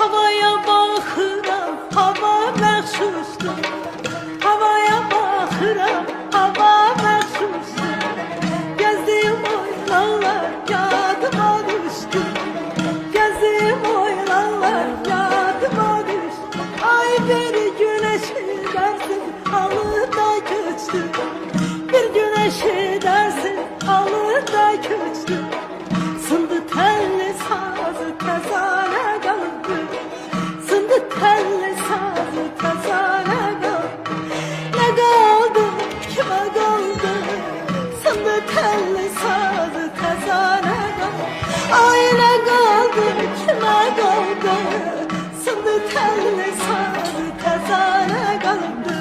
Havaya baxıram, hava məxsusdur. Havaya baxıram, hava məxsusdur. Gəzdiyim oylanlar yadıma düşdü. Gəzdiyim oylanlar yadıma düşdü. Ay bir güneşi dersin halıda köçtü. Bir güneşi dersin halıda köçtü. Sındı telli sazı tezane kaldı. Sındı telli sazı tezane kaldı. Ne kaldı kime kaldı? Sındı telli sazı tezane kaldı. Ay ne kaldı kime kaldı? Sındı telli sazı tezane kaldı.